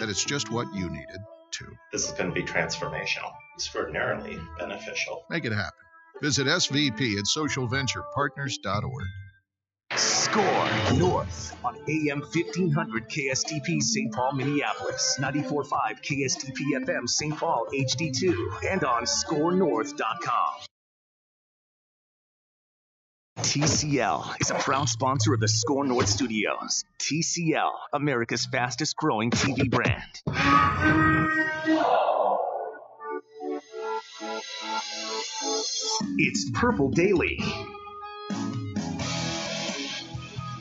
that it's just what you needed, too. This is going to be transformational, extraordinarily beneficial. Make it happen. Visit SVP at socialventurepartners.org. SKOR North on AM 1500 KSTP St. Paul, Minneapolis, 94.5 KSTP FM St. Paul HD2, and on SKORNorth.com. TCL is a proud sponsor of the SKOR North Studios. TCL, America's fastest growing TV brand. It's Purple Daily.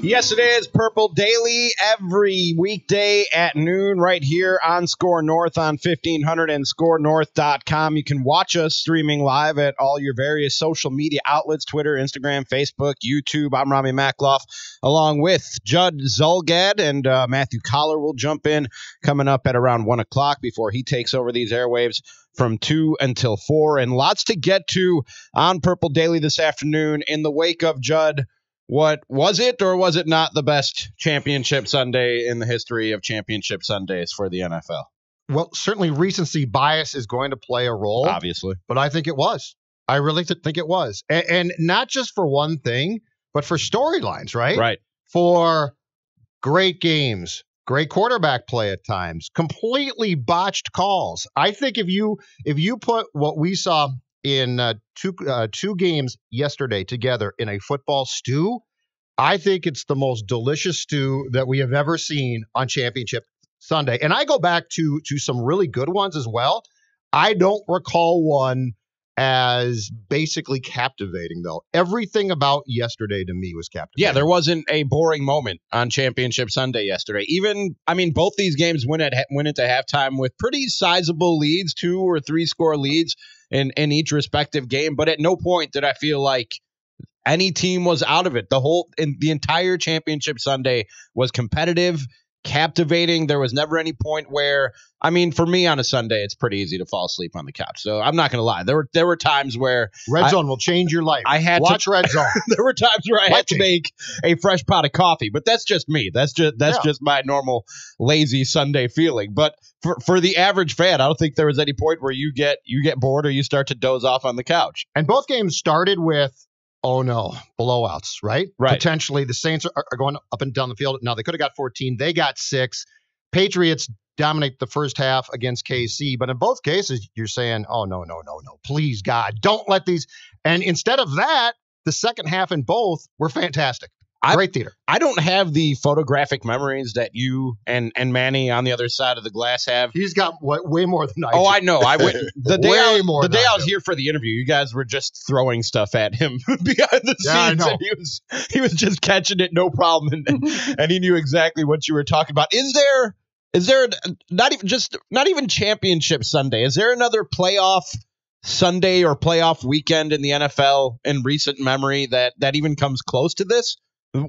Yes, it is Purple Daily every weekday at noon right here on SKOR North on 1500 and SKORNorth.com. You can watch us streaming live at all your various social media outlets, Twitter, Instagram, Facebook, YouTube. I'm Ramie Makloff, along with Judd Zulgad, and Matthew Collar will jump in coming up at around 1 o'clock before he takes over these airwaves from 2 until 4. And lots to get to on Purple Daily this afternoon in the wake of Judd. What was it or was it not the best championship Sunday in the history of championship Sundays for the NFL? Well, certainly recency bias is going to play a role. Obviously. But I think it was. I really think it was. And not just for one thing, but for storylines, right? Right. For great games, great quarterback play at times, completely botched calls. I think if you put what we saw in two games yesterday together in a football stew, I think it's the most delicious stew that we have ever seen on Championship Sunday. And I go back to some really good ones as well. I don't recall one as basically captivating, though. Everything about yesterday to me was captivating. Yeah, there wasn't a boring moment on Championship Sunday yesterday. Both these games went into halftime with pretty sizable leads, 2 or 3 score leads in each respective game. But at no point did I feel like any team was out of it. The entire Championship Sunday was competitive, captivating. There was never any point where, for me on a Sunday, it's pretty easy to fall asleep on the couch. So I'm not going to lie. There were times where Red Zone will change your life. Watch Red Zone. There were times where I had to make a fresh pot of coffee, but that's just me. That's just my normal lazy Sunday feeling. But for the average fan, I don't think there was any point where you get bored or you start to doze off on the couch. And both games started with, oh no, blowouts, right? Right. Potentially the Saints are going up and down the field. Now, they could have got 14. They got 6. Patriots dominate the first half against KC. But in both cases, you're saying, oh, no. Please, God, don't let these. And instead of that, the second half in both were fantastic. Great theater. I don't have the photographic memories that you and Manny on the other side of the glass have. He's got way more than I do. Oh, I know. I went the day I was do. here for the interview. You guys were just throwing stuff at him behind the scenes, I know. and he was just catching it, no problem, and he knew exactly what you were talking about. Is there not even Championship Sunday? Is there another playoff Sunday or playoff weekend in the NFL in recent memory that even comes close to this?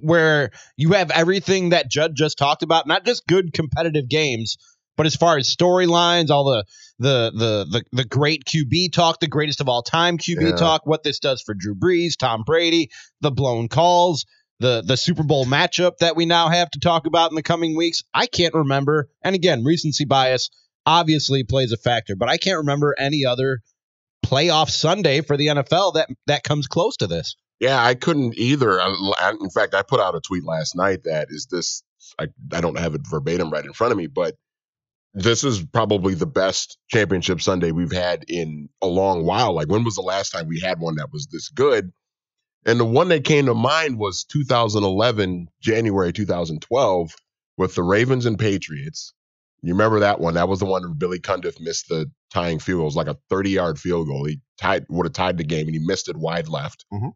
Where you have everything that Judd just talked about, not just good competitive games, but as far as storylines, all the great QB talk, the greatest of all time QB talk, what this does for Drew Brees, Tom Brady, the blown calls, the Super Bowl matchup that we now have to talk about in the coming weeks. I can't remember, and again, recency bias obviously plays a factor, but I can't remember any other playoff Sunday for the NFL that comes close to this. Yeah, I couldn't either. In fact, I put out a tweet last night that I don't have it verbatim right in front of me, but this is probably the best Championship Sunday we've had in a long while. Like, when was the last time we had one that was this good? And the one that came to mind was 2011, January 2012, with the Ravens and Patriots. You remember that one? That was the one where Billy Cundiff missed the tying field goal. It was like a 30-yard field goal. He would have tied the game, and he missed it wide left. Mm-hmm.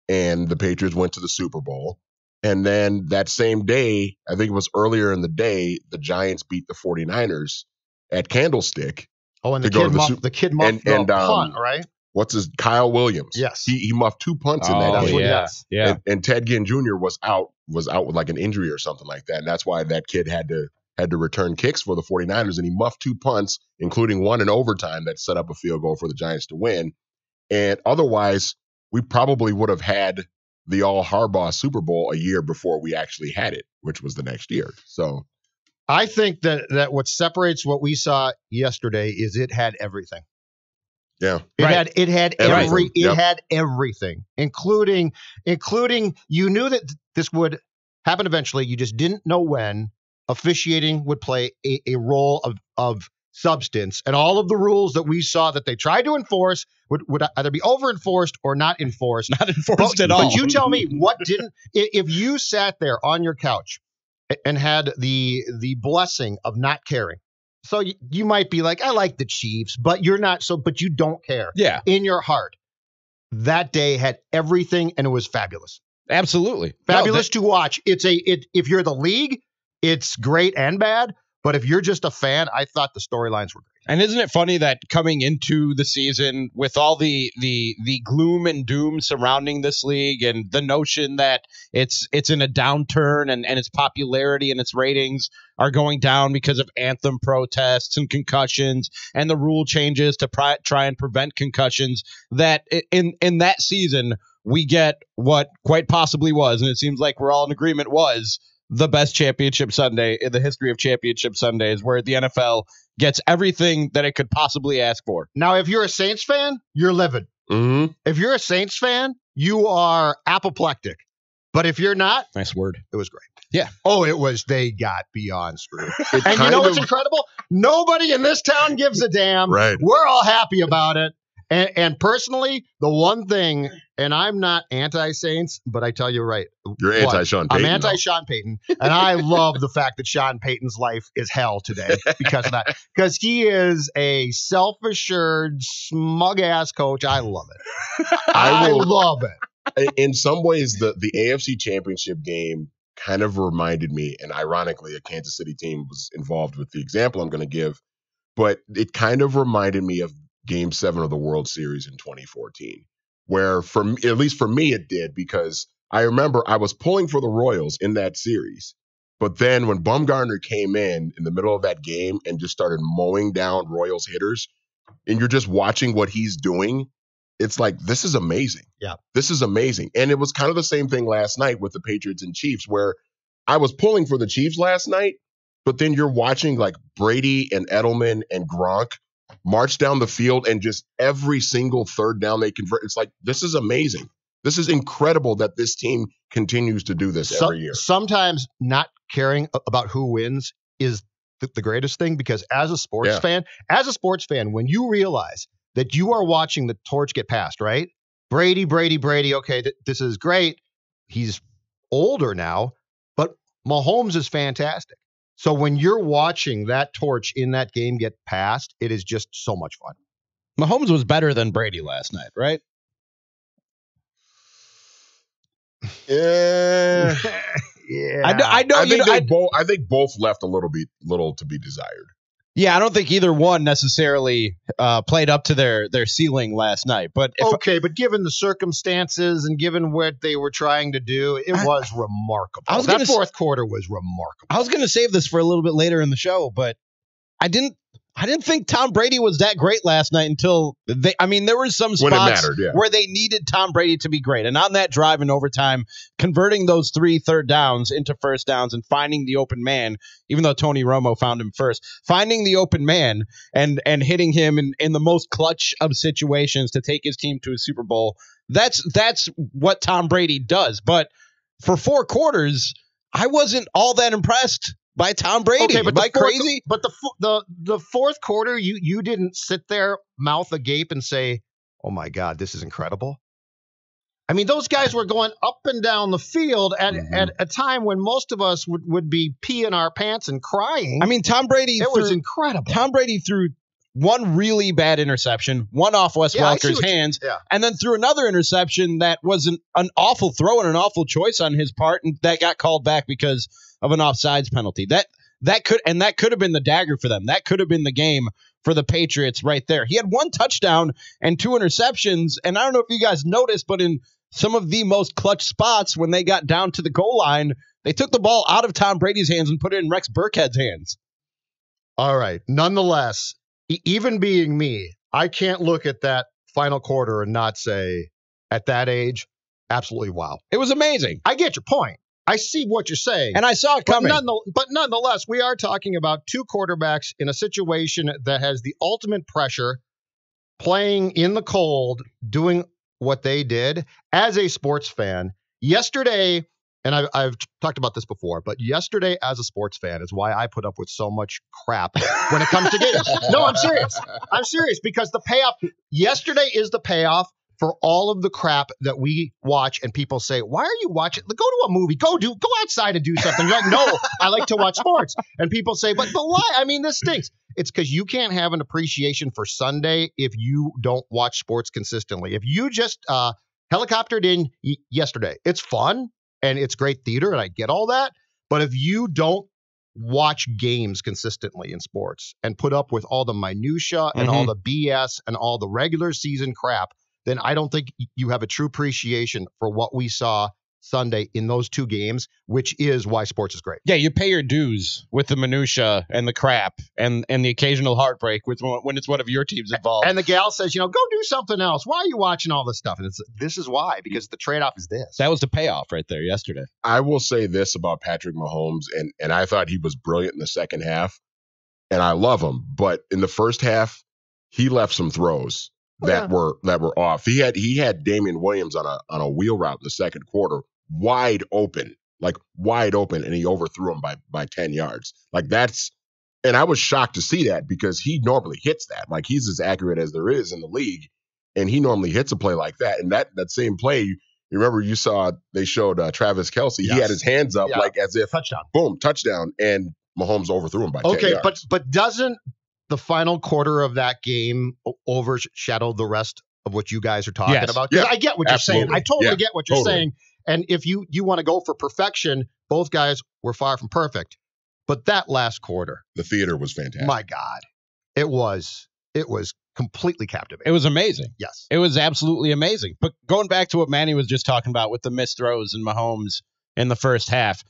And the Patriots went to the Super Bowl. And then that same day, I think it was earlier in the day, the Giants beat the 49ers at Candlestick. Oh, and the kid muffed the punt, right? Kyle Williams. Yes. He muffed 2 punts in that game. Yeah. And Ted Ginn Jr. was out with like an injury or something like that. And that's why that kid had to return kicks for the 49ers. And he muffed 2 punts, including one in overtime that set up a field goal for the Giants to win. And otherwise, we probably would have had the all Harbaugh Super Bowl a year before we actually had it, which was the next year. So I think that what separates what we saw yesterday is it had everything. Yeah. It had Everything. had everything, including you knew that this would happen eventually. You just didn't know when. Officiating would play a role of substance, and all of the rules that we saw that they tried to enforce would either be over enforced or not enforced. Not enforced at all. But you tell me what didn't. If you sat there on your couch and had the blessing of not caring. So you might be like, I like the Chiefs, but you're not but you don't care. Yeah. In your heart. That day had everything, and it was fabulous. Absolutely. Fabulous to watch. If you're the league, it's great and bad, but if you're just a fan, I thought the storylines were great. And isn't it funny that coming into the season with all the gloom and doom surrounding this league and the notion that it's in a downturn and its popularity and its ratings are going down because of anthem protests and concussions and the rule changes to try and prevent concussions, that in that season we get what quite possibly was, and it seems like we're all in agreement, was the best championship Sunday in the history of championship Sundays, where the NFL gets everything that it could possibly ask for. Now, if you're a Saints fan, you're livid. Mm-hmm. If you're a Saints fan, you are apoplectic. But if you're not, Nice word. it was great. Yeah. Oh, they got beyond screwed. And you know what's incredible? Nobody in this town gives a damn. Right. We're all happy about it. And personally, the one thing, and I'm not anti-Saints, but I tell you right. You're anti-Sean Payton. I'm anti-Sean Payton, and I love the fact that Sean Payton's life is hell today because of that. Because he is a self-assured, smug-ass coach. I love it. I love it. In some ways, the AFC Championship game kind of reminded me, and ironically, a Kansas City team was involved with the example I'm going to give, but it kind of reminded me of Game 7 of the World Series in 2014, where at least for me it did, because I remember I was pulling for the Royals in that series, but then when Bumgarner came in the middle of that game and just started mowing down Royals hitters, and you're just watching what he's doing, it's like, this is amazing. Yeah. This is amazing. And it was kind of the same thing last night with the Patriots and Chiefs, where I was pulling for the Chiefs last night, but then you're watching like Brady and Edelman and Gronk march down the field, and just every single third down they convert. It's like, this is amazing. This is incredible that this team continues to do this every year. Sometimes not caring about who wins is the greatest thing, because as a sports fan, when you realize that you are watching the torch get passed, right? Brady, okay, this is great. He's older now, but Mahomes is fantastic. So when you're watching that torch in that game get passed, it is just so much fun. Mahomes was better than Brady last night, right? Yeah. Yeah. I know. I think both left a little to be desired. Yeah, I don't think either one necessarily played up to their ceiling last night. But but given the circumstances and given what they were trying to do, it was remarkable. That fourth quarter was remarkable. I was going to save this for a little bit later in the show, but I didn't think Tom Brady was that great last night until there were some spots where they needed Tom Brady to be great. And on that drive in overtime, converting those 3 third downs into first downs and finding the open man, even though Tony Romo found him first, finding the open man and hitting him in the most clutch of situations to take his team to a Super Bowl. That's what Tom Brady does. But for 4 quarters, I wasn't all that impressed by Tom Brady. Okay, but am I crazy? But the fourth quarter, you didn't sit there mouth agape and say, "Oh my God, this is incredible." I mean, those guys were going up and down the field at a time when most of us would be peeing our pants and crying. I mean, Tom Brady. It was incredible. Tom Brady threw one really bad interception, one off Wes Welker's hands, and then threw another interception that was an awful throw and an awful choice on his part, and that got called back because of an offsides penalty. That could have been the dagger for them. That could have been the game for the Patriots right there. He had 1 touchdown and 2 interceptions, and I don't know if you guys noticed, but in some of the most clutch spots when they got down to the goal line, they took the ball out of Tom Brady's hands and put it in Rex Burkhead's hands. All right. Nonetheless, even being me, I can't look at that final quarter and not say, at that age, absolutely wow. It was amazing. I get your point. I see what you're saying. And I saw it coming. But nonetheless, we are talking about two quarterbacks in a situation that has the ultimate pressure, playing in the cold, doing what they did. As a sports fan, yesterday, and I've talked about this before, but yesterday as a sports fan is why I put up with so much crap when it comes to games. No, I'm serious. I'm serious because the payoff, yesterday is the payoff for all of the crap that we watch and people say, why are you watching? Go to a movie. Go outside and do something. You're like, no, I like to watch sports. And people say, but why? I mean, this stinks. It's because you can't have an appreciation for Sunday if you don't watch sports consistently. If you just helicoptered in yesterday, it's fun and it's great theater and I get all that. But if you don't watch games consistently in sports and put up with all the minutia and all the BS and all the regular season crap, then I don't think you have a true appreciation for what we saw Sunday in those two games, which is why sports is great. Yeah, you pay your dues with the minutia and the crap and the occasional heartbreak when it's one of your teams involved. And the gal says, go do something else. Why are you watching all this stuff? And this is why, because the trade-off is this. That was the payoff right there yesterday. I will say this about Patrick Mahomes, and I thought he was brilliant in the second half, and I love him. But in the first half, he left some throws that were off. He had Damian Williams on a wheel route in the second quarter, wide open, and he overthrew him by 10 yards. And I was shocked to see that because he normally hits that. He's as accurate as there is in the league, and he normally hits a play like that. And that same play, you remember they showed Travis Kelce. Yes. He had his hands up as if touchdown, boom, touchdown, and Mahomes overthrew him by 10 yards. Okay, but doesn't the final quarter of that game overshadow the rest of what you guys are talking about? Because I get what you're saying. I totally get what you're saying. And if you want to go for perfection, both guys were far from perfect. But that last quarter, the theater was fantastic. My God, it was completely captivating. It was amazing. Yes, it was absolutely amazing. But going back to what Manny was just talking about with the missed throws and Mahomes in the first half,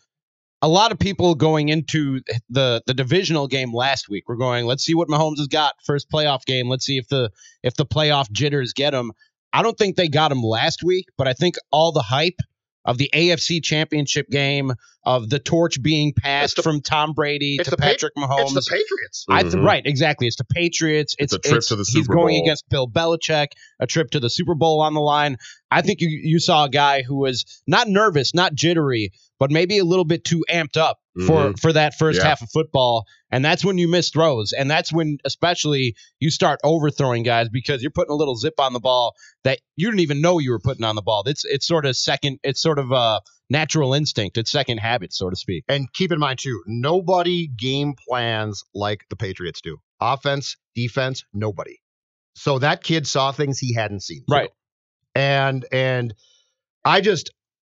a lot of people going into the divisional game last week were going, let's see what Mahomes has got first playoff game. Let's see if the playoff jitters get him. I don't think they got him last week, but I think all the hype of the AFC Championship game, of the torch being passed from Tom Brady to Patrick Mahomes. It's the Patriots. Right, exactly. It's the Patriots. It's a trip to the Super Bowl. He's going against Bill Belichick, a trip to the Super Bowl on the line. I think you saw a guy who was not nervous, not jittery, but maybe a little bit too amped up for that first half of football. And that's when you miss throws. And that's when especially you start overthrowing guys because you're putting a little zip on the ball that you didn't even know you were putting on the ball. It's sort of a natural instinct. It's second habit, so to speak. And keep in mind, too, nobody game plans like the Patriots do. Offense, defense, nobody. So that kid saw things he hadn't seen. Right. And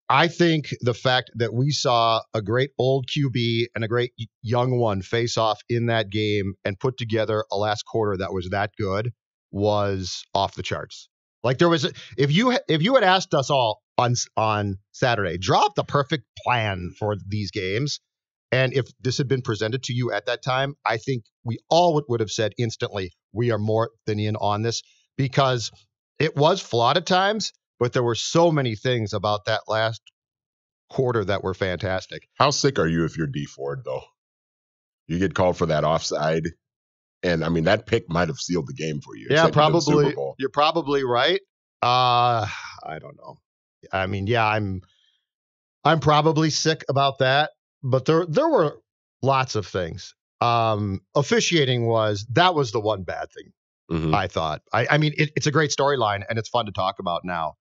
I think the fact that we saw a great old QB and a great young one face off in that game and put together a last quarter that was that good was off the charts. If you had asked us all on Saturday, draw up the perfect plan for these games, and if this had been presented to you at that time, I think we all would have said instantly, we are more than in on this, because it was flawed at times, but there were so many things about that last quarter that were fantastic. How sick are you if you're D Ford, though? You get called for that offside, and I mean that pick might have sealed the game for you. Yeah, probably. You're probably right. I don't know. I mean, yeah, I'm probably sick about that, but there were lots of things. Officiating was the one bad thing. I thought. I mean, it's a great storyline and it's fun to talk about now.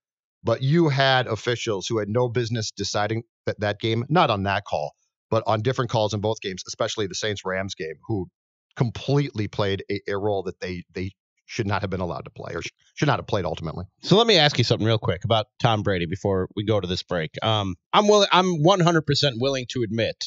But you had officials who had no business deciding that game, not on that call, but on different calls in both games, especially the Saints-Rams game, who completely played a role that they should not have been allowed to play or should not have played ultimately. So let me ask you something real quick about Tom Brady before we go to this break. I'm 100% willing to admit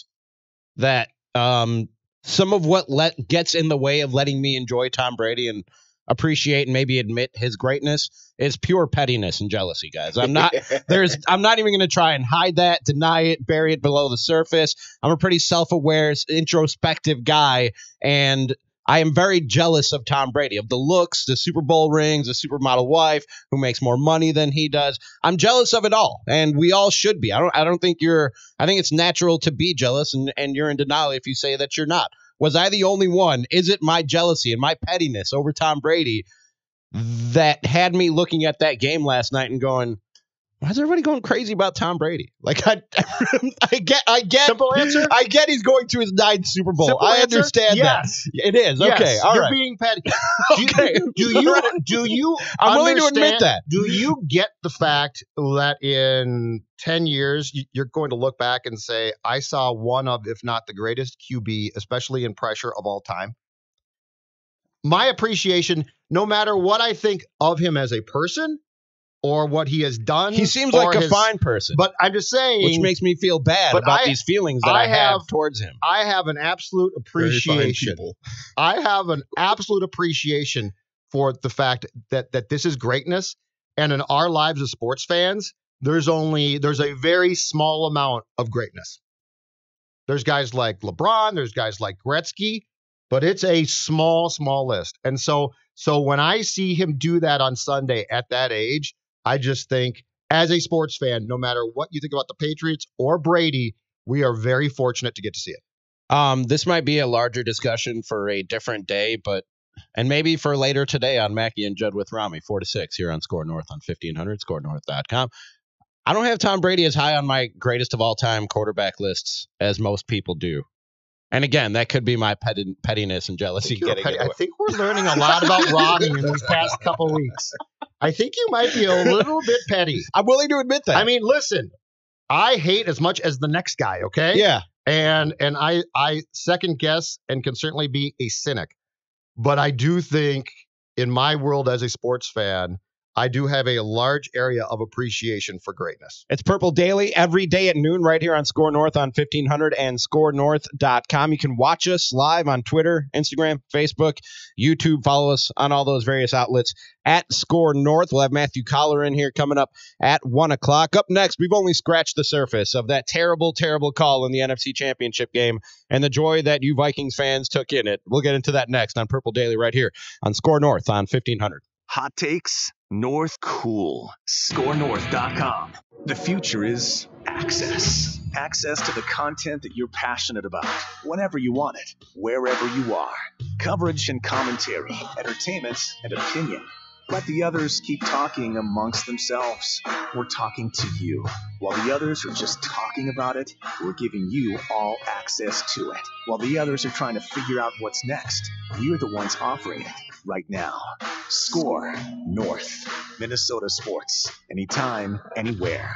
that some of what gets in the way of letting me enjoy Tom Brady and appreciate and maybe admit his greatness is pure pettiness and jealousy, guys. I'm not even going to try and hide that, deny it, bury it below the surface. I'm a pretty self-aware, introspective guy, and I am very jealous of Tom Brady, of the looks, the Super Bowl rings, the supermodel wife who makes more money than he does. I'm jealous of it all, and we all should be. I don't think I think it's natural to be jealous, and you're in denial if you say that you're not. Was I the only one? Is it my jealousy and my pettiness over Tom Brady that had me looking at that game last night and going, why is everybody going crazy about Tom Brady? Like I get. Simple answer. I get he's going to his 9th Super Bowl. Simple I answer? understand Yes. that. It is. Yes, Okay. All you're right. being petty. Okay. Do you I'm willing to admit that. Do you get the fact that in 10 years, you're going to look back and say, I saw one of, if not the greatest QB, especially in pressure of all time? My appreciation, no matter what I think of him as a person, or what he has done. He seems like a fine person. But I'm just saying. Which makes me feel bad about these feelings that I have towards him. I have an absolute appreciation. I have an absolute appreciation for the fact that this is greatness. And in our lives as sports fans, there's a very small amount of greatness. There's guys like LeBron, there's guys like Gretzky, but it's a small list. And so when I see him do that on Sunday at that age, I just think, as a sports fan, no matter what you think about the Patriots or Brady, we are very fortunate to get to see it. This might be a larger discussion for a different day, and maybe for later today on Mackey and Judd with Ramie, 4 to 6 here on SKOR North on 1500, SKORNorth.com. I don't have Tom Brady as high on my greatest of all time quarterback lists as most people do. And again, that could be my pettiness and jealousy getting into it. I think we're learning a lot about Ramie in these past couple weeks. I think you might be a little bit petty. I'm willing to admit that. I mean, listen, I hate as much as the next guy, okay? Yeah. And I second guess and can certainly be a cynic. But I do think in my world as a sports fan, I do have a large area of appreciation for greatness. It's Purple Daily every day at noon right here on SKOR North on 1500 and SKORNorth.com. You can watch us live on Twitter, Instagram, Facebook, YouTube. Follow us on all those various outlets at SKOR North. We'll have Matthew Collar in here coming up at 1 o'clock. Up next, we've only scratched the surface of that terrible, terrible call in the NFC Championship game and the joy that you Vikings fans took in it. We'll get into that next on Purple Daily right here on SKOR North on 1500. Hot takes, North cool. SKORNorth.com. The future is access. Access to the content that you're passionate about, whenever you want it, wherever you are. Coverage and commentary, entertainment and opinion. Let the others keep talking amongst themselves. We're talking to you. While the others are just talking about it, we're giving you all access to it. While the others are trying to figure out what's next, we're the ones offering it right now. SKOR North. Minnesota sports. Anytime, anywhere.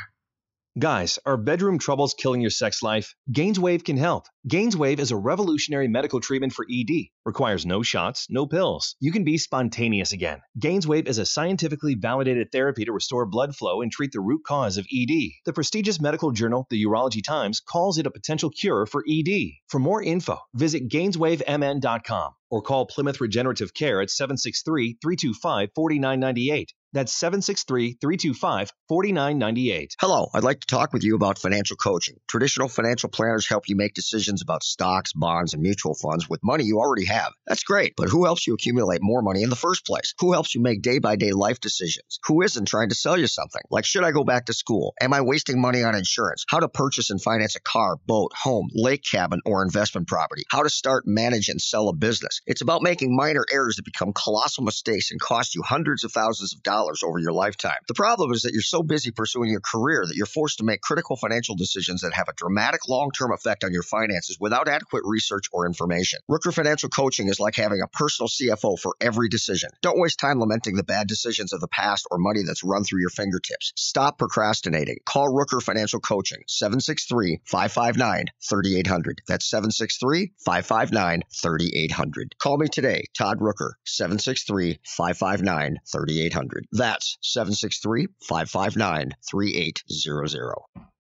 Guys, are bedroom troubles killing your sex life? GainsWave can help. GainsWave is a revolutionary medical treatment for ED. Requires no shots, no pills. You can be spontaneous again. GainsWave is a scientifically validated therapy to restore blood flow and treat the root cause of ED. The prestigious medical journal, the Urology Times, calls it a potential cure for ED. For more info, visit GainsWaveMN.com or call Plymouth Regenerative Care at 763-325-4998. That's 763-325-4998. Hello, I'd like to talk with you about financial coaching. Traditional financial planners help you make decisions about stocks, bonds, and mutual funds with money you already have. That's great, but who helps you accumulate more money in the first place? Who helps you make day-by-day life decisions? Who isn't trying to sell you something? Like, should I go back to school? Am I wasting money on insurance? How to purchase and finance a car, boat, home, lake cabin, or investment property? How to start, manage, and sell a business? It's about making minor errors that become colossal mistakes and cost you hundreds of thousands of dollars over your lifetime. The problem is that you're so busy pursuing your career that you're forced to make critical financial decisions that have a dramatic long-term effect on your finances without adequate research or information. Rooker Financial Coaching is like having a personal CFO for every decision. Don't waste time lamenting the bad decisions of the past or money that's run through your fingertips. Stop procrastinating. Call Rooker Financial Coaching, 763-559-3800. That's 763-559-3800. Call me today, Todd Rooker, 763-559-3800. That's 763-559-3800.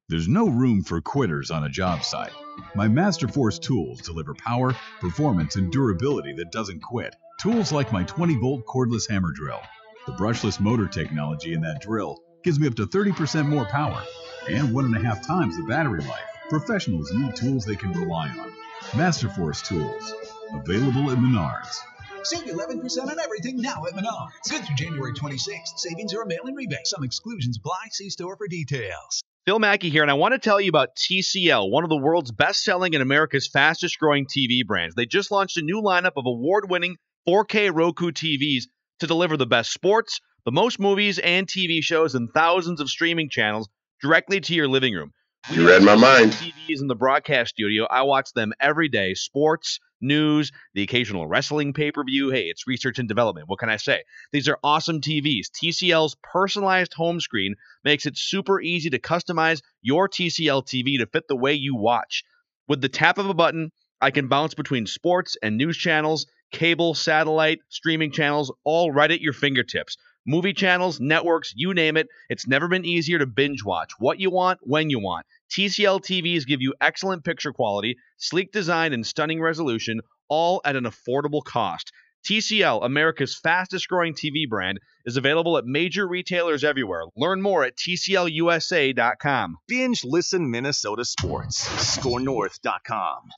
There's no room for quitters on a job site. My Masterforce tools deliver power, performance, and durability that doesn't quit. Tools like my 20-volt cordless hammer drill. The brushless motor technology in that drill gives me up to 30% more power and 1.5 times the battery life. Professionals need tools they can rely on. Masterforce tools. Available at Menards. Save 11% on everything now at Menards. Good through January 26th. Savings are a mail-in rebate. Some exclusions apply. See store for details. Phil Mackey here, and I want to tell you about TCL, one of the world's best-selling and America's fastest-growing TV brands. They just launched a new lineup of award-winning 4K Roku TVs to deliver the best sports, the most movies and TV shows, and thousands of streaming channels directly to your living room. You read my mind. TVs in the broadcast studio. I watch them every day. Sports, news, the occasional wrestling pay-per-view. Hey, it's research and development. What can I say? These are awesome TVs. TCL's personalized home screen makes it super easy to customize your TCL TV to fit the way you watch. With the tap of a button, I can bounce between sports and news channels, cable, satellite, streaming channels, all right at your fingertips. Movie channels, networks, you name it. It's never been easier to binge watch what you want, when you want. TCL TVs give you excellent picture quality, sleek design, and stunning resolution, all at an affordable cost. TCL, America's fastest-growing TV brand, is available at major retailers everywhere. Learn more at TCLUSA.com. Binge Listen Minnesota Sports. SKORNorth.com.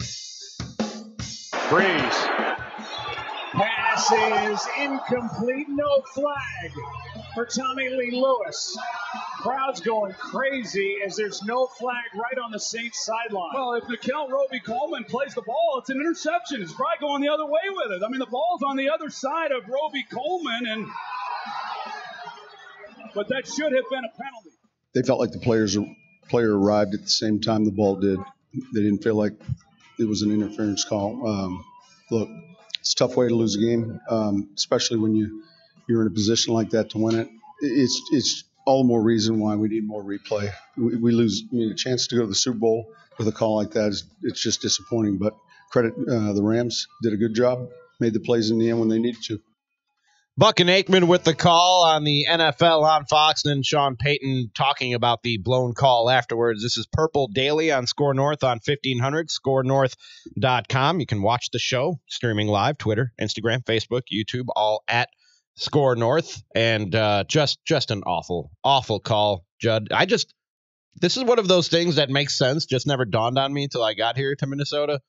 Breeze. Pass is incomplete. No flag for Tommy Lee Lewis. Crowd's going crazy as there's no flag right on the Saints sideline. Well, if Nikel Roby-Coleman plays the ball, it's an interception. It's probably going the other way with it. I mean, the ball's on the other side of Roby-Coleman, but that should have been a penalty. They felt like the player arrived at the same time the ball did. They didn't feel like it was an interference call. Look, it's a tough way to lose a game, especially when you're in a position like that to win it. It's all the more reason why we need more replay. We lose a chance to go to the Super Bowl with a call like that. It's just disappointing. But credit the Rams, did a good job, made the plays in the end when they needed to. Buck and Aikman with the call on the NFL on Fox, and then Sean Payton talking about the blown call afterwards. This is Purple Daily on SKOR North on 1500, SKORNorth.com. You can watch the show streaming live, Twitter, Instagram, Facebook, YouTube, all at SKOR North. And just an awful, awful call, Judd. This is one of those things that makes sense, just never dawned on me until I got here to Minnesota.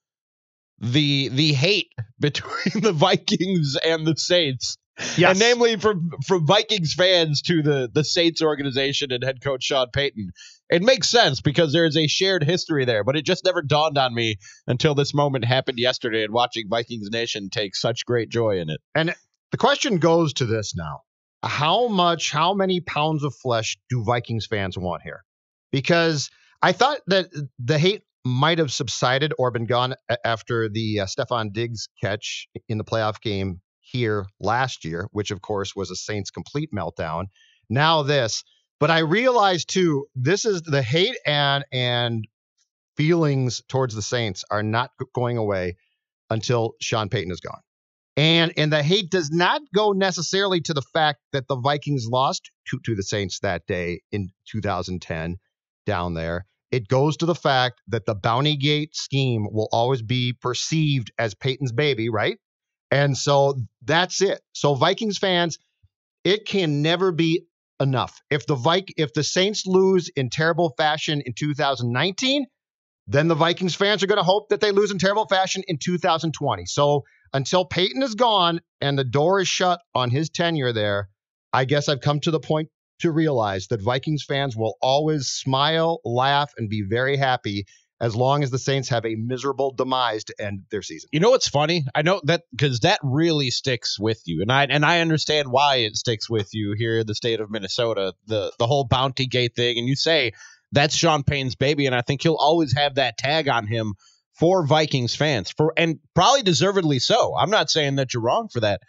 The hate between the Vikings and the Saints. Yes. And namely from Vikings fans to the Saints organization and head coach Sean Payton. It makes sense because there is a shared history there, but it just never dawned on me until this moment happened yesterday and watching Vikings Nation take such great joy in it. And the question goes to this now. How many pounds of flesh do Vikings fans want here? Because I thought that the hate might have subsided or been gone after the Stephon Diggs catch in the playoff game here last year, which of course was a Saints complete meltdown. Now this, but I realized too, this is the hate and feelings towards the Saints are not going away until Sean Payton is gone. And the hate does not go necessarily to the fact that the Vikings lost to the Saints that day in 2010 down there. It goes to the fact that the Bounty Gate scheme will always be perceived as Peyton's baby, right? And so that's it. So Vikings fans, it can never be enough. If the Saints lose in terrible fashion in 2019, then the Vikings fans are going to hope that they lose in terrible fashion in 2020. So until Peyton is gone and the door is shut on his tenure there, I guess I've come to the point to realize that Vikings fans will always smile, laugh, and be very happy as long as the Saints have a miserable demise to end their season. You know what's funny? I know that because that really sticks with you, and I understand why it sticks with you here in the state of Minnesota, the whole Bounty Gate thing, and you say that's Sean Payton's baby, and I think he'll always have that tag on him for Vikings fans, and probably deservedly so. I'm not saying that you're wrong for that,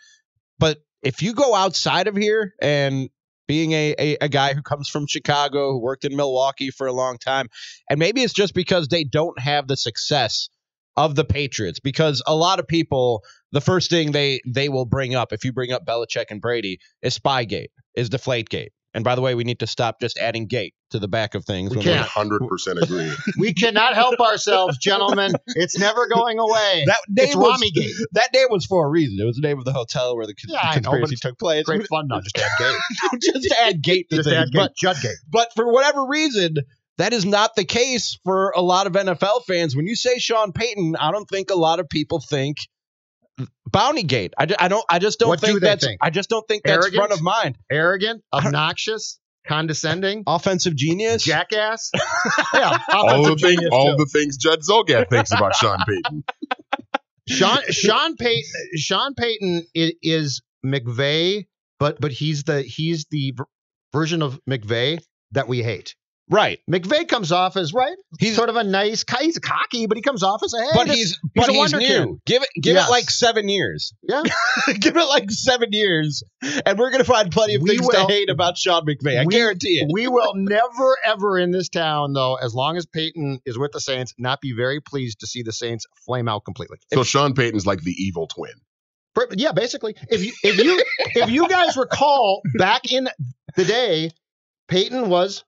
but if you go outside of here and being a guy who comes from Chicago, who worked in Milwaukee for a long time. And maybe it's just because they don't have the success of the Patriots, because a lot of people, the first thing they will bring up, if you bring up Belichick and Brady, is Spygate, is Deflategate. And by the way, we need to stop just adding gate to the back of things. We can't 100% agree. We cannot help ourselves, gentlemen. It's never going away. It's Ramie Gate. That name was for a reason. It was the name of the hotel where the conspiracy took place. Great fun now. Just add gate. Just add gate to just things. Add gate. Judd Gate. But for whatever reason, that is not the case for a lot of NFL fans. When you say Sean Payton, I don't think a lot of people think Bountygate. I just don't What think do they that's think? I just don't think that's Arrogant? front of mind. Arrogant, obnoxious, condescending, offensive genius, jackass. Yeah, all offensive the things Judd Zolgad thinks about Sean Payton. Sean Payton is McVay, but he's the version of McVay that we hate. Right. McVay comes off as He's sort of a nice guy. He's cocky, but he comes off as he's a wonder kid. Give it like 7 years. Yeah. Give it like 7 years, and we're gonna find plenty of things to hate about Sean McVay. I guarantee it. We will never ever in this town, though, as long as Payton is with the Saints, not be very pleased to see the Saints flame out completely. So Sean Payton's like the evil twin. Yeah, basically. If you guys recall, back in the day, Payton was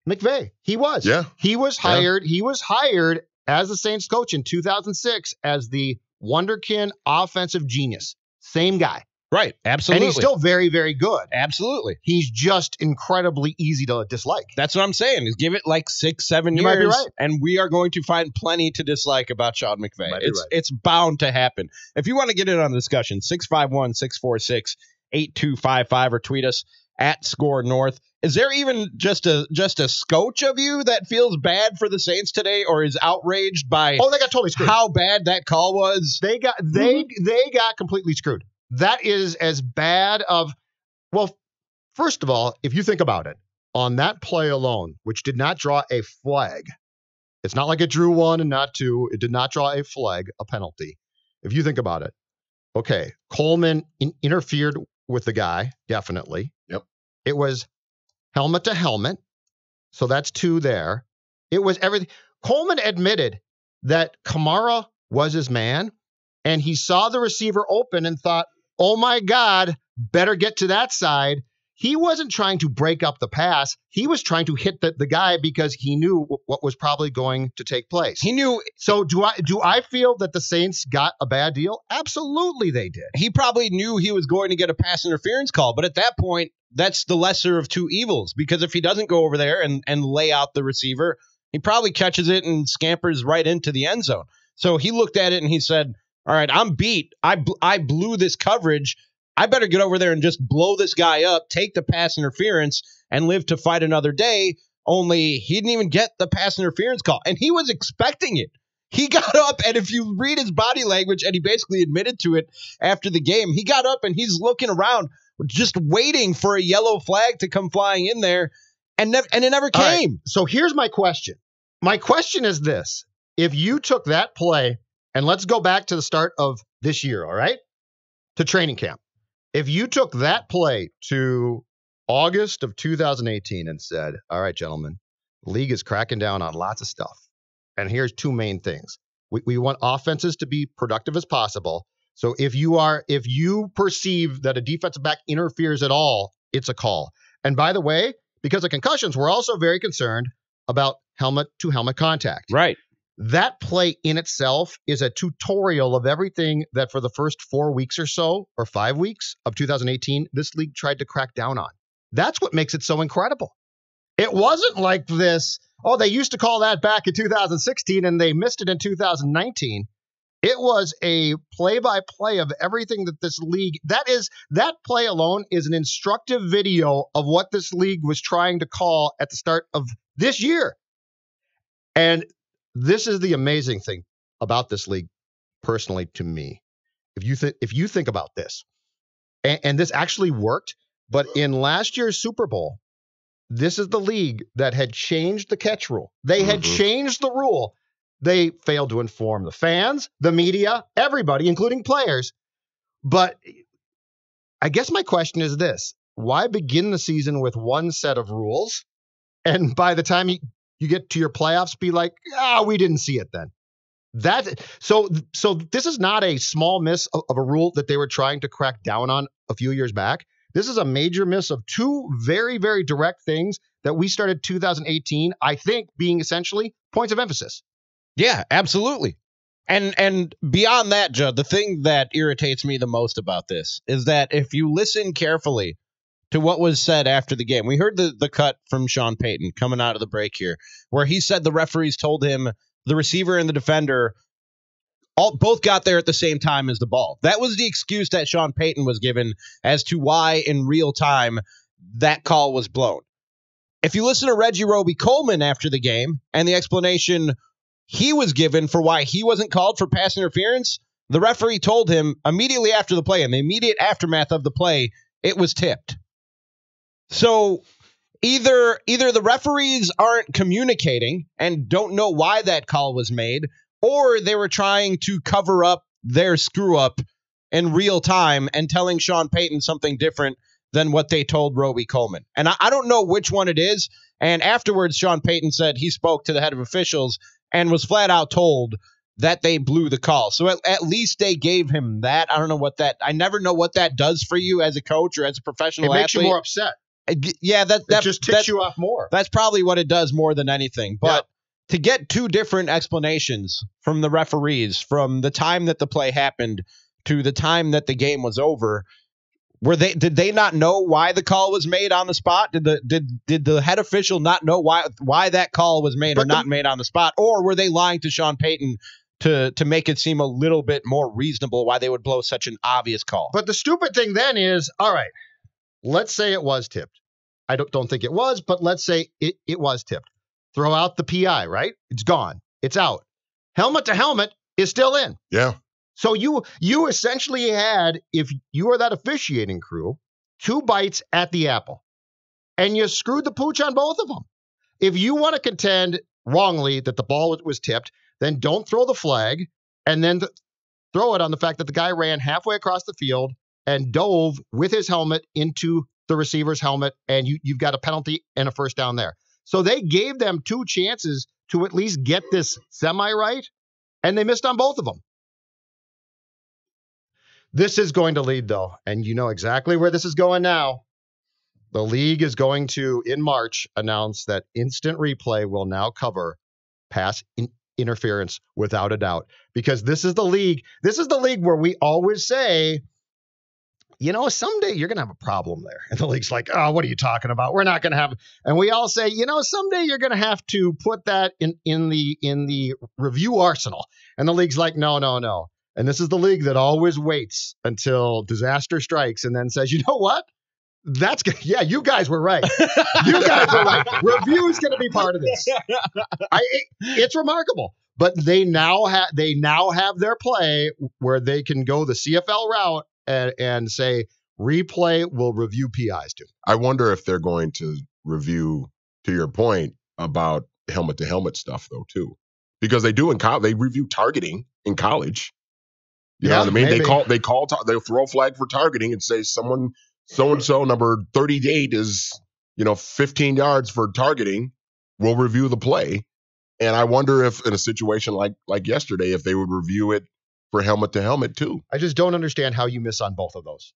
McVay. He was. Yeah. He was hired. Yeah. He was hired as the Saints coach in 2006 as the wonderkin offensive genius. Same guy. Right. Absolutely. And he's still very, very good. Absolutely. He's just incredibly easy to dislike. That's what I'm saying. Is give it like 6-7 years, might be right. And we are going to find plenty to dislike about Sean McVay. It's bound to happen. If you want to get in on the discussion, 651-646-8255 or tweet us at SKOR North. Is there even just a scotch of you that feels bad for the Saints today, or is outraged by they got totally screwed. How bad that call was? They got completely screwed. That is as bad of, well, first of all, if you think about it, on that play alone, which did not draw a flag, it's not like it drew one and not two. It did not draw a flag, a penalty. If you think about it, okay, Coleman interfered with the guy, definitely. Yep. It was helmet to helmet, so that's 2 there. It was everything. Coleman admitted that Kamara was his man, and he saw the receiver open and thought, oh my God, better get to that side. He wasn't trying to break up the pass. He was trying to hit the guy because he knew what was probably going to take place. He knew. So do I feel that the Saints got a bad deal? Absolutely they did. He probably knew he was going to get a pass interference call, but at that point, that's the lesser of two evils, because if he doesn't go over there and lay out the receiver, he probably catches it and scampers right into the end zone. So he looked at it and he said, all right, I'm beat. I blew this coverage. I better get over there and just blow this guy up, take the pass interference, and live to fight another day. Only he didn't even get the pass interference call, and he was expecting it. He got up, and if you read his body language, and he basically admitted to it after the game, he got up and he's looking around, just waiting for a yellow flag to come flying in there, and it never came. Right. So here's my question. My question is this. If you took that play, and let's go back to the start of this year, all right, to training camp. If you took that play to August of 2018 and said, all right, gentlemen, the league is cracking down on lots of stuff. And here's 2 main things. We want offenses to be productive as possible. So if you perceive that a defensive back interferes at all, it's a call. And by the way, because of concussions, we're also very concerned about helmet-to-helmet contact. Right. That play in itself is a tutorial of everything that for the first 4 weeks or so, or 5 weeks of 2018, this league tried to crack down on. That's what makes it so incredible. It wasn't like this, they used to call that back in 2016 and they missed it in 2019. It was a play-by-play of everything that this league, that play alone is an instructive video of what this league was trying to call at the start of this year. And this is the amazing thing about this league, personally, to me. If you think about this, and this actually worked, but in last year's Super Bowl, this is the league that had changed the catch rule. They had changed the rule. They failed to inform the fans, the media, everybody, including players. But I guess my question is this. Why begin the season with one set of rules, and by the time you get to your playoffs, be like, we didn't see it then. So this is not a small miss of a rule that they were trying to crack down on a few years back. This is a major miss of 2 very, very direct things that we started 2018, I think, being essentially points of emphasis. Yeah, absolutely. And beyond that, Judd, the thing that irritates me the most about this is that if you listen carefully to what was said after the game. We heard the cut from Sean Payton coming out of the break here, where he said the referees told him the receiver and the defender both got there at the same time as the ball. That was the excuse that Sean Payton was given as to why in real time that call was blown. If you listen to Reggie Roby-Coleman after the game and the explanation he was given for why he wasn't called for pass interference, the referee told him immediately after the play, in the immediate aftermath of the play, it was tipped. So either the referees aren't communicating and don't know why that call was made, or they were trying to cover up their screw up in real time and telling Sean Payton something different than what they told Roby-Coleman. And I don't know which one it is. And afterwards, Sean Payton said he spoke to the head of officials and was flat out told that they blew the call. So at least they gave him that. I don't know what that, I never know what that does for you as a coach or as a professional athlete. It makes you more upset. Yeah, that just ticks you off more. That's probably what it does more than anything. But to get two different explanations from the referees from the time that the play happened to the time that the game was over, did they not know why the call was made on the spot? Did the head official not know why that call was made or not made on the spot? Or were they lying to Sean Payton to make it seem a little bit more reasonable why they would blow such an obvious call? But the stupid thing then is, all right, let's say it was tipped. I don't think it was, but let's say it was tipped. Throw out the PI, right? It's gone. It's out. Helmet to helmet is still in. Yeah. So you essentially had, if you were that officiating crew, 2 bites at the apple. And you screwed the pooch on both of them. If you want to contend wrongly that the ball was tipped, then don't throw the flag and then throw it on the fact that the guy ran halfway across the field and dove with his helmet into the receiver's helmet, and you've got a penalty and a first down there. So they gave them 2 chances to at least get this semi-right, and they missed on both of them. This is going to lead, though, and you know exactly where this is going now. The league is going to, in March, announce that instant replay will now cover pass interference without a doubt. Because this is the league. This is the league where we always say, you know, someday you're going to have a problem there. And the league's like, oh, what are you talking about? We're not going to have. And we all say, you know, someday you're going to have to put that in the review arsenal. And the league's like, no. And this is the league that always waits until disaster strikes and then says, you know what? That's good. Yeah, you guys were right. You guys were right. Review is going to be part of this. It's remarkable. But they now have their play where they can go the CFL route and say replay will review PIs too. I wonder if they're going to review, to your point, about helmet to helmet stuff though too, because they do they review targeting in college. You know what I mean? Maybe. They throw a flag for targeting and say someone so-and-so number 38 is, 15 yards for targeting. We'll review the play. And I wonder if in a situation like yesterday, if they would review it for helmet to helmet too. I just don't understand how you miss on both of those.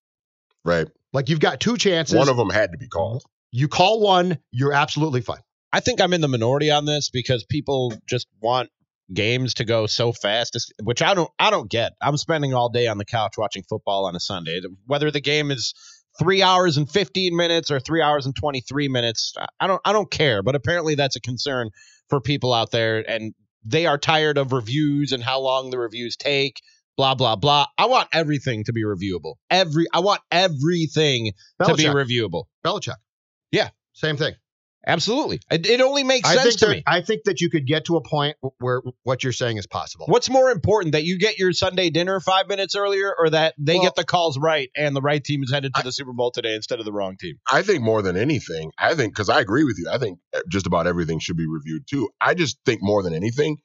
Right. Like you've got 2 chances. One of them had to be called. You call one, you're absolutely fine. I think I'm in the minority on this because people just want games to go so fast, which I don't get. I'm spending all day on the couch watching football on a Sunday. Whether the game is 3 hours and 15 minutes or 3 hours and 23 minutes, I don't care. But apparently that's a concern for people out there, and they are tired of reviews and how long the reviews take. Blah blah blah. I want everything to be reviewable. I want everything to be reviewable. Belichick. Yeah, same thing. Absolutely. It only makes sense to me. I think that you could get to a point where what you're saying is possible. What's more important, that you get your Sunday dinner 5 minutes earlier, or that they get the calls right and the right team is headed to the Super Bowl today instead of the wrong team? I think more than anything, because I agree with you, I think just about everything should be reviewed too. I just think more than anything,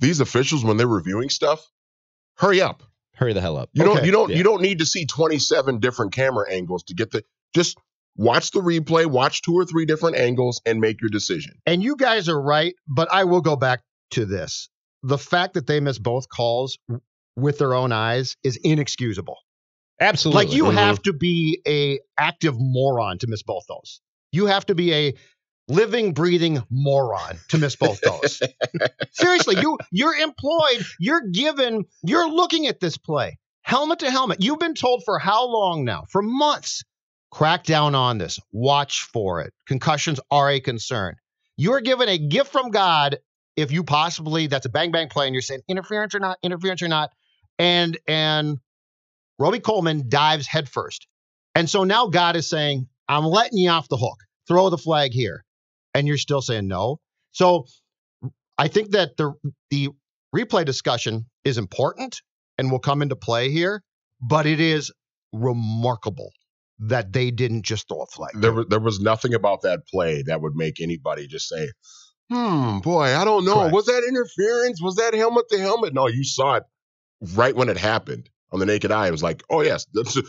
these officials, when they're reviewing stuff, hurry up. Hurry the hell up. You don't need to see 27 different camera angles to get just watch the replay, watch 2 or 3 different angles, and make your decision. And you guys are right, but I will go back to this. The fact that they missed both calls with their own eyes is inexcusable. Absolutely. Like you have to be a active moron to miss both those. You have to be a living, breathing moron to miss both those. Seriously, you're employed, you're looking at this play, helmet to helmet. You've been told for how long now? For months. Crack down on this. Watch for it. Concussions are a concern. You're given a gift from God if you possibly, that's a bang-bang play, and you're saying interference or not, and Robbie Coleman dives headfirst. And so now God is saying, I'm letting you off the hook. Throw the flag here. And you're still saying no. So I think that the replay discussion is important and will come into play here, but it is remarkable that they didn't just throw a flag. There was nothing about that play that would make anybody just say, boy, I don't know. Correct. Was that interference? Was that helmet to helmet? No, you saw it right when it happened on the naked eye. It was like, oh, yes,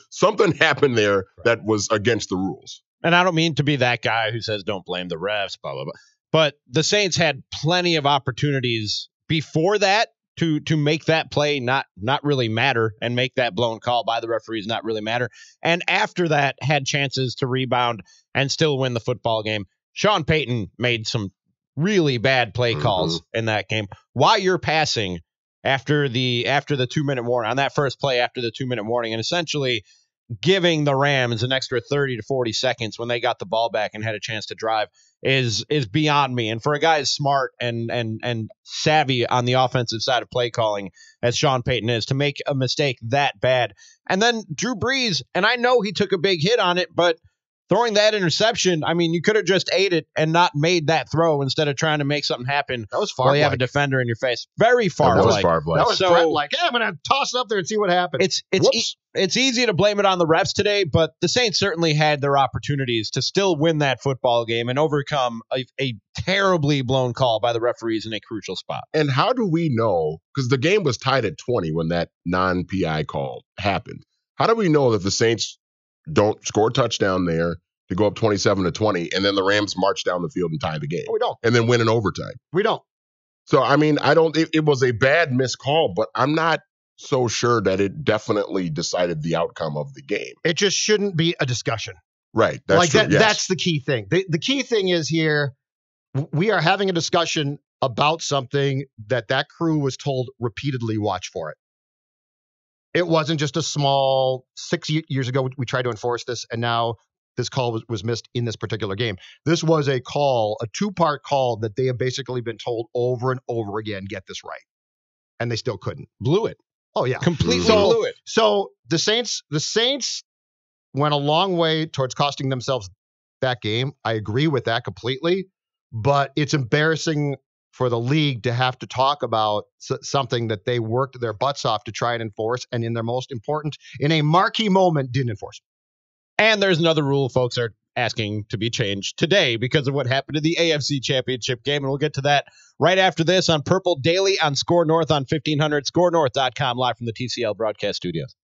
something happened there that was against the rules. And I don't mean to be that guy who says don't blame the refs, blah, blah, blah. But the Saints had plenty of opportunities before that to make that play not really matter and make that blown call by the referees not really matter. And after that, had chances to rebound and still win the football game. Sean Payton made some really bad play calls in that game. While you're passing after the 2-minute warning, on that first play after the 2-minute warning, and essentially giving the Rams an extra 30 to 40 seconds when they got the ball back and had a chance to drive is beyond me. And for a guy as smart and savvy on the offensive side of play calling as Sean Payton is, to make a mistake that bad. And then Drew Brees, and I know he took a big hit on it, but throwing that interception, I mean, you could have just ate it and not made that throw instead of trying to make something happen. That was far. While you have a defender in your face. Very far. That was far. That was so, like, hey, I'm going to toss it up there and see what happens. It's easy to blame it on the refs today, but the Saints certainly had their opportunities to still win that football game and overcome a terribly blown call by the referees in a crucial spot. And how do we know? Because the game was tied at 20 when that non-PI call happened. How do we know that the Saints don't score a touchdown there to go up 27-20, and then the Rams march down the field and tie the game? We don't. And then win in overtime. We don't. So, I mean, it was a bad missed call, but I'm not so sure that it definitely decided the outcome of the game. It just shouldn't be a discussion. Right. That's true. Yes. That's the key thing. The key thing is here, we are having a discussion about something that crew was told repeatedly, watch for it. It wasn't just a small 6 years ago, we tried to enforce this, and now this call was missed in this particular game. This was a call, a two-part call that they have basically been told over and over again, get this right. And they still couldn't. Blew it. Oh, yeah. Completely blew it. So the Saints went a long way towards costing themselves that game. I agree with that completely. But it's embarrassing for the league to have to talk about something that they worked their butts off to try and enforce, and in their most important, in a marquee moment, didn't enforce. And there's another rule folks are asking to be changed today because of what happened in the AFC Championship game, and we'll get to that right after this on Purple Daily on SKOR North on 1500, skornorth.com, live from the TCL broadcast studios.